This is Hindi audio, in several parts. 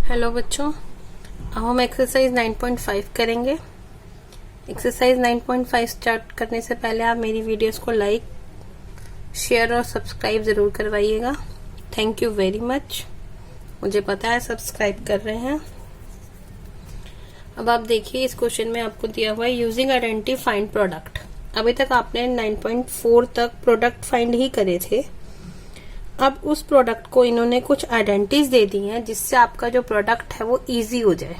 हेलो बच्चों, अब हम एक्सरसाइज 9.5 करेंगे। एक्सरसाइज 9.5 स्टार्ट करने से पहले आप मेरी वीडियोस को लाइक, शेयर और सब्सक्राइब ज़रूर करवाइएगा। Thank you very much. मुझे पता है सब्सक्राइब कर रहे हैं। अब आप देखिए, इस क्वेश्चन में आपको दिया हुआ है यूजिंग आइडेंटिटी फाइंड प्रोडक्ट। अभी तक आपने 9.4 तक प्रोडक्ट फाइंड ही करे थे। अब उस प्रोडक्ट को इन्होंने कुछ आइडेंटिटीज दे दी हैं जिससे आपका जो प्रोडक्ट है वो इजी हो जाए।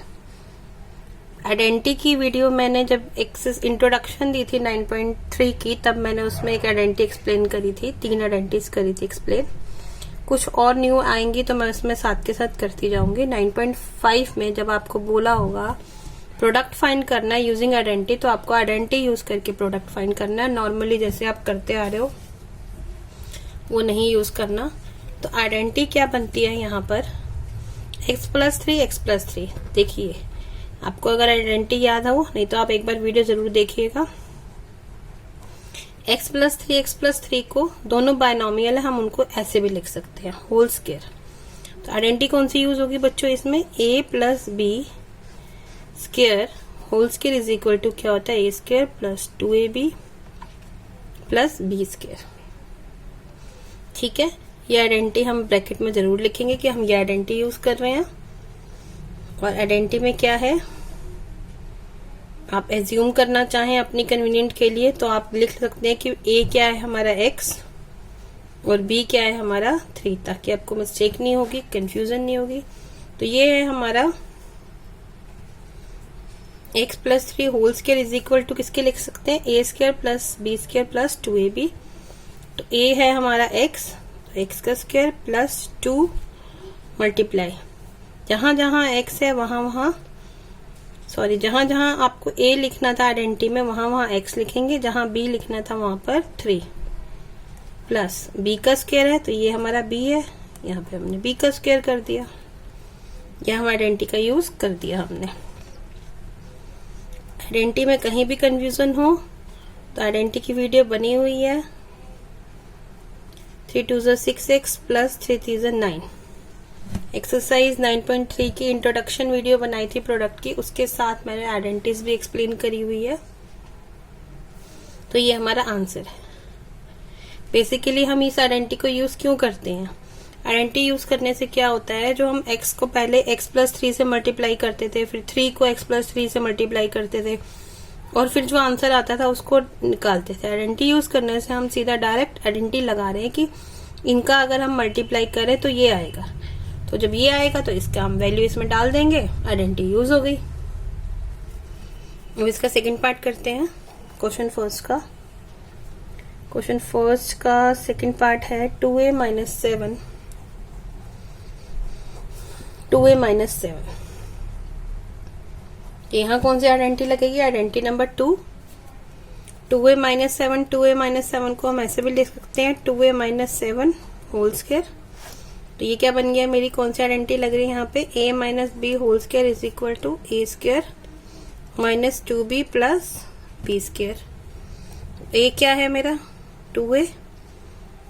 आइडेंटिटी की वीडियो मैंने जब इंट्रोडक्शन दी थी 9.3 की, तब मैंने उसमें एक आइडेंटिटी एक्सप्लेन करी थी, 3 आइडेंटिटीज करी थी एक्सप्लेन। कुछ और न्यू आएंगी तो मैं उसमें साथ के साथ करती जाऊंगी। 9.5 में जब आपको बोला होगा प्रोडक्ट फाइंड करना है यूजिंग आइडेंटिटी, तो आपको आइडेंटिटी यूज करके प्रोडक्ट फाइंड करना है। नॉर्मली जैसे आप करते आ रहे हो वो नहीं यूज करना। तो आइडेंटिटी क्या बनती है यहाँ पर, x+3 देखिए, आपको अगर आइडेंटिटी याद हो, नहीं तो आप एक बार वीडियो जरूर देखिएगा। x+3 को दोनों बायनोमियल है, हम उनको ऐसे भी लिख सकते हैं, होल स्क्वायर। तो आइडेंटिटी कौन सी यूज होगी बच्चों इसमें, a+b square whole square is equal to क्या होता है, a² + 2ab + b स्क्वायर। ठीक है, ये आइडेंटिटी हम ब्रैकेट में जरूर लिखेंगे कि हम ये आइडेंटिटी यूज कर रहे हैं। और आइडेंटिटी में क्या है, आप एज्यूम करना चाहें अपनी कन्वीनियंट के लिए तो आप लिख सकते हैं कि a क्या है हमारा x और b क्या है हमारा 3, ताकि आपको मिस्टेक नहीं होगी, कंफ्यूजन नहीं होगी। तो ये है हमारा x+3 whole square is equal to किसके लिख सकते हैं, a² + b² + 2ab। तो a है हमारा x, तो x² + 2 मल्टीप्लाई, जहां जहां x है वहां जहां जहां आपको a लिखना था आइडेंटिटी में वहां x लिखेंगे, जहां b लिखना था वहां पर 3 प्लस b² है, तो ये हमारा b है, यहाँ पे हमने b² कर दिया। यह हम आइडेंटिटी का यूज कर दिया हमने। आइडेंटिटी में कहीं भी कंफ्यूजन हो तो आइडेंटिटी की वीडियो बनी हुई है, 3 2 6x + 3 3 9। एक्सरसाइज 9.3 की इंट्रोडक्शन वीडियो बनाई थी प्रोडक्ट की, उसके साथ मैंने आइडेंटिटीज भी एक्सप्लेन करी हुई है। तो ये हमारा आंसर है। बेसिकली हम इस आइडेंटिटी को यूज क्यों करते हैं, आइडेंटिटी यूज करने से क्या होता है, जो हम x को पहले x+3 से मल्टीप्लाई करते थे, फिर 3 को x+3 से मल्टीप्लाई करते थे और फिर जो आंसर आता था उसको निकालते थे। आइडेंटिटी यूज करने से हम सीधा डायरेक्ट आइडेंटिटी लगा रहे हैं कि इनका अगर हम मल्टीप्लाई करें तो ये आएगा, तो जब ये आएगा तो इसका हम वैल्यू इसमें डाल देंगे, आइडेंटिटी यूज हो गई। अब इसका सेकंड पार्ट करते हैं। क्वेश्चन फर्स्ट का सेकंड पार्ट है 2a - 7 यहाँ कौन सी आइडेंटिटी लगेगी, आइडेंटिटी नंबर 2, 2a - 7 को हम ऐसे भी लिख सकते हैं 2a - 7 होल स्क्वायर। तो ये क्या बन गया, मेरी कौन सी आइडेंटिटी लग रही है यहाँ पे, a - b whole square is equal to a² - 2b + b²। a क्या है मेरा 2a,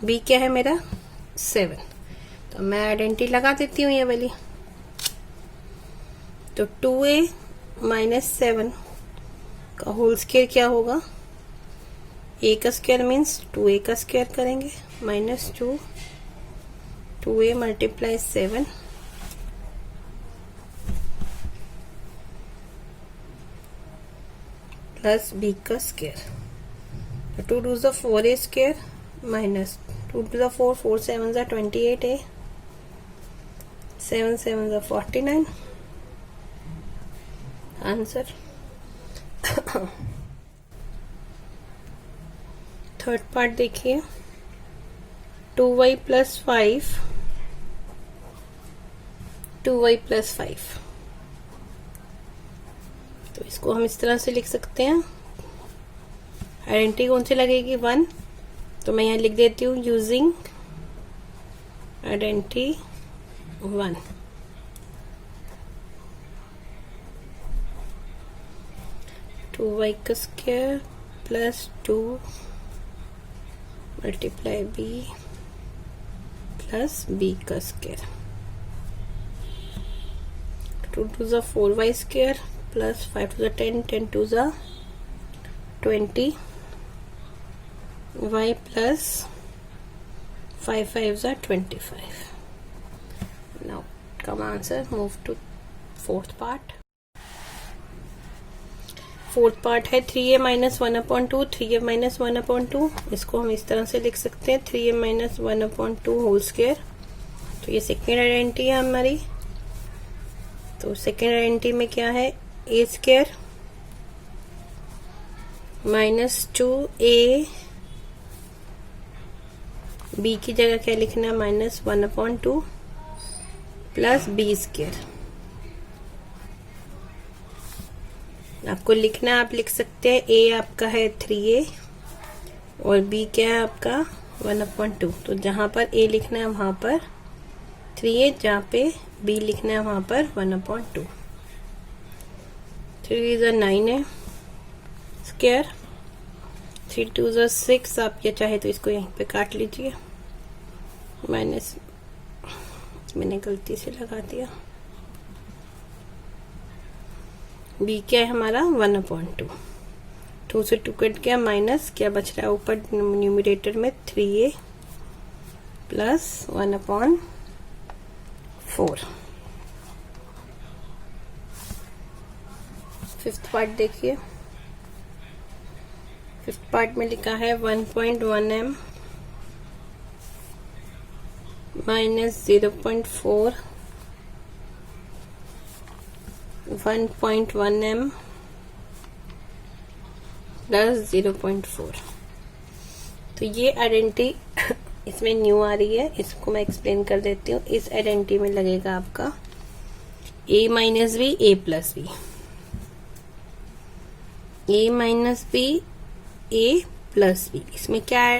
b क्या है मेरा 7। तो मैं आइडेंटिटी लगा देती हूँ ये वाली। तो 2a - 7 का होल स्क्वायर क्या होगा, a का स्क्वायर मीन्स 2a का स्क्वायर करेंगे, -2 2a × 7 प्लस b का square. 2 2 4a square minus 2 2 4 4 7 28a 7 7 49 answer. Third part देखिए, 2y + 5 तो इसको हम इस तरह से लिख सकते हैं। आइडेंटिटी कौन सी लगेगी 1, तो मैं यहाँ लिख देती हूँ यूजिंग आइडेंटिटी 1। टू y का स्क्वायर + 2 × b + b का square. 2 to the 4y square plus 5 to the 10, 10 to the 20 y plus 5 5 the 25. Now come answer. Move to fourth part. Fourth part है 3a माइनस 1/2, 3a माइनस 1/2. इसको हम इस तरह से लिख सकते हैं 3a माइनस 1/2 होल स्क्वायर. तो ये सेकेंड आइडेंटिटी है हमारी. तो सेकेंड आइडेंटिटी में क्या है, a square minus 2a, b की जगह क्या लिखना है, माइनस 1/2 प्लस b स्क्वायर. आपको लिखना है, आप लिख सकते हैं a आपका है 3a और b क्या है आपका 1/2. तो जहां पर a लिखना है वहां पर 3a, जहां पे b लिखना है वहां पर 1/2. 3 is 9 है स्क्वायर, 3 2 is 6. आप ये चाहे तो इसको यहीं पे काट लीजिए. माइनस मैंने गलती से लगा दिया. b क्या है हमारा 1/2. 2 से 2 कट गया, माइनस क्या बच रहा है ऊपर न्यूमरेटर में 3a प्लस 1/4. फिफ्थ पार्ट देखिए. फिफ्थ पार्ट में लिखा है 1.1m माइनस 0.4 1.1m प्लस 0.4. तो ये आइडेंटिटी इसमें न्यू आ रही है, इसको मैं एक्सप्लेन कर देती हूँ. इस आइडेंटिटी में लगेगा आपका a minus b, a plus b, a minus b, a plus b. इसमें क्या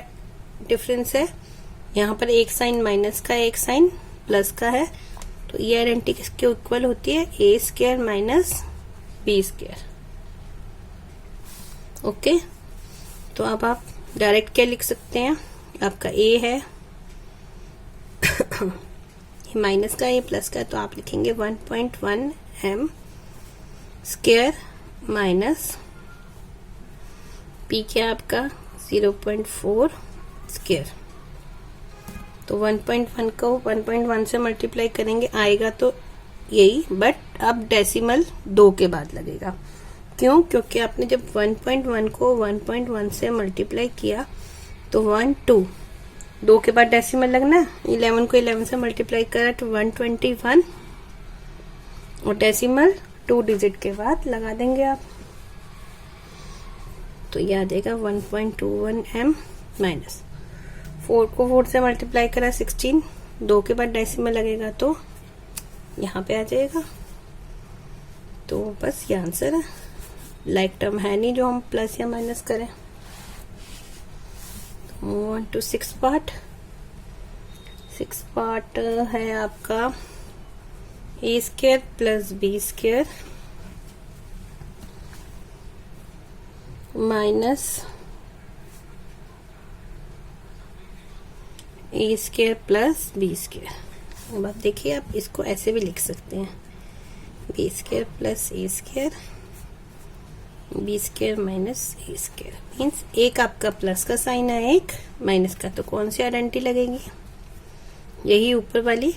डिफरेंस है, यहाँ पर एक साइन माइनस का है, एक साइन प्लस का है. तो ये आइडेंटिटी किसके इक्वल होती है, a square minus b square. Okay. तो अब आप डायरेक्ट क्या लिख सकते हैं, आपका a है ये माइनस का, ये प्लस का, तो आप लिखेंगे 1.1m स्क्वायर माइनस p क्या आपका 0.4 स्क्वायर. तो 1.1 को 1.1 से मल्टीप्लाई करेंगे, आएगा तो यही, बट अब डेसिमल 2 के बाद लगेगा. क्यों, क्योंकि आपने जब 1.1 को 1.1 से मल्टीप्लाई किया तो 1 2 2 के बाद डेसिमल लगना. 11 को 11 से मल्टीप्लाई करा तो 121 और डेसिमल 2 डिजिट के बाद लगा देंगे आप. तो ये आ जाएगा 1.21m माइनस 4 को 4 से मल्टीप्लाई करा 16, 2 के बाद डेसिमल लगेगा तो यहाँ पे आ जाएगा. तो बस ये आंसर है. लाइक टर्म है नहीं जो हम प्लस या माइनस करें. Move on to six part. Six part है आपका a square plus b square minus a square plus b square. अब आप देखिए, आप इसको ऐसे भी लिख सकते हैं, b square plus a square, b square minus a square. Means एक आपका प्लस का साइन है, एक माइनस का. तो कौन सी आइडेंटिटी लगेगी, यही ऊपर वाली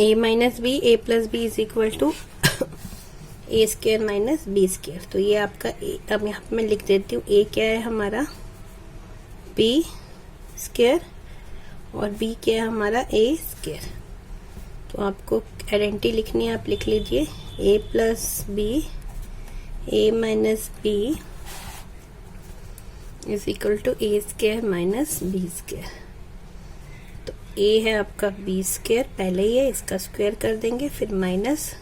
a minus b, a plus b is equal to a square minus b square. तो ये आपका a, अब यहाँ पे मैं लिख देती हूँ, a क्या है हमारा b स्क्वायर और b क्या है हमारा a स्क्वायर. तो आपको आइडेंटिटी लिखनी है, आप लिख लीजिए a plus b, a minus b is equal to a square minus b square. तो a है आपका b स्क्वायर, पहले ही है, इसका स्क्वायर कर देंगे, फिर माइनस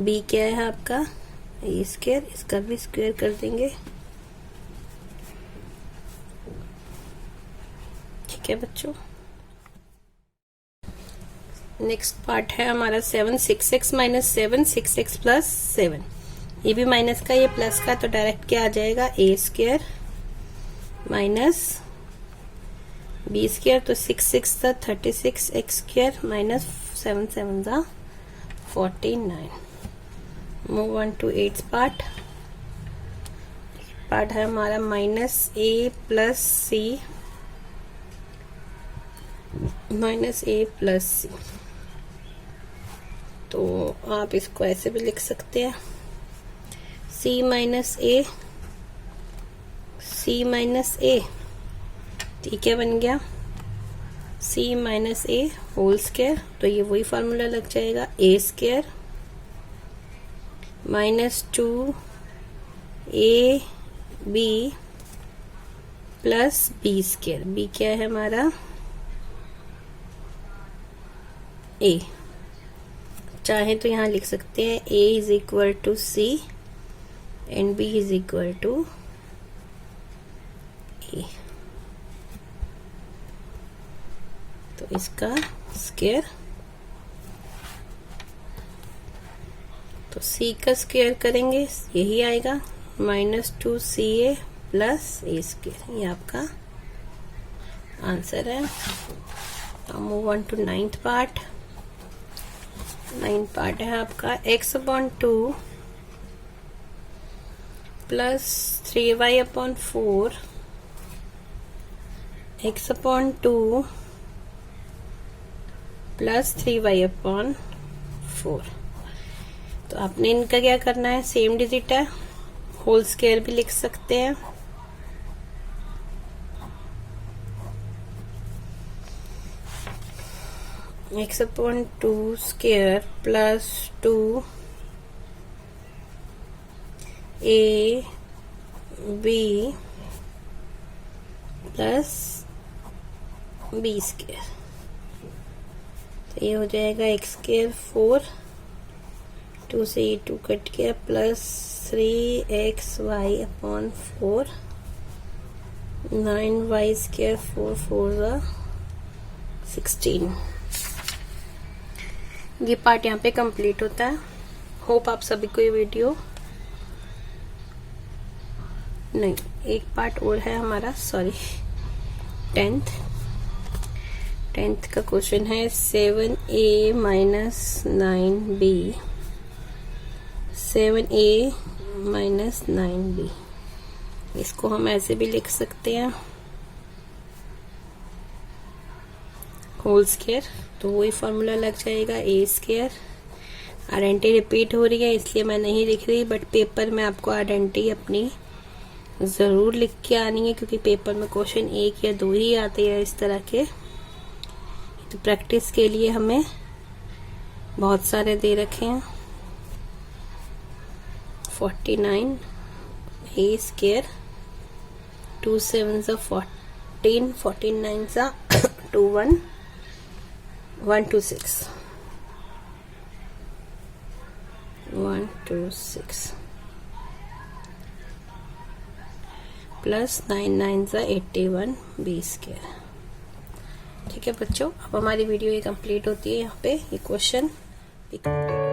b क्या है आपका a स्क्वायर, इसका भी स्क्वायर कर देंगे. ठीक है बच्चों. नेक्स्ट पार्ट है हमारा 7 6x माइनस 7 6x प्लस 7. ये भी माइनस का, ये प्लस का, तो डायरेक्ट क्या आ जाएगा a square minus b square. तो 6 6 था 36 x स्क्वायर माइनस 7 7 था 49. Move on to 8th part है हमारा -a + c तो आप इसको ऐसे भी लिख सकते हैं c - a ठीक है, बन गया c - a होल स्क्वायर। तो ये वही फार्मूला लग जाएगा a² -2ab + b²। b क्या है हमारा a, चाहे तो यहाँ लिख सकते हैं a = c and b = a। तो इसका स्क्वायर, तो c का स्क्वायर करेंगे यही आएगा -2ca + a²। ये आपका आंसर है। अब move on to 9th part. 9th part है आपका x/2 + 3y/4 x/2 + 3y/4। तो आपने इनका क्या करना है, सेम डिजिट है, होल स्क्वायर भी लिख सकते हैं। x/2 square + 2ab + b²। तो ये हो जाएगा x² 4, 2 से 2 कट गया, +3xy/4 9y² 4 4 16। ये पार्ट यहाँ पे कंप्लीट होता है। होप आप सभी को ये वीडियो, नहीं एक पार्ट और है हमारा, सॉरी 10th का क्वेश्चन है 7a - 9b 7a - 9b। इसको हम ऐसे भी लिख सकते हैं होल स्क्वायर। तो वही फॉर्मूला लग जाएगा a²। आइडेंटिटी रिपीट हो रही है इसलिए मैं नहीं लिख रही, बट पेपर में आपको आइडेंटिटी अपनी ज़रूर लिख के आनी है, क्योंकि पेपर में क्वेश्चन 1 या 2 ही आते हैं इस तरह के। तो प्रैक्टिस के लिए हमें बहुत सारे दे रखे हैं। 49 a², 2 7 14, 14 9 21 126 126 + 9 9 81 b²। ठीक है बच्चों, अब हमारी वीडियो ये कंप्लीट होती है। यहाँ पे ये क्वेश्चन भी कंप्लीट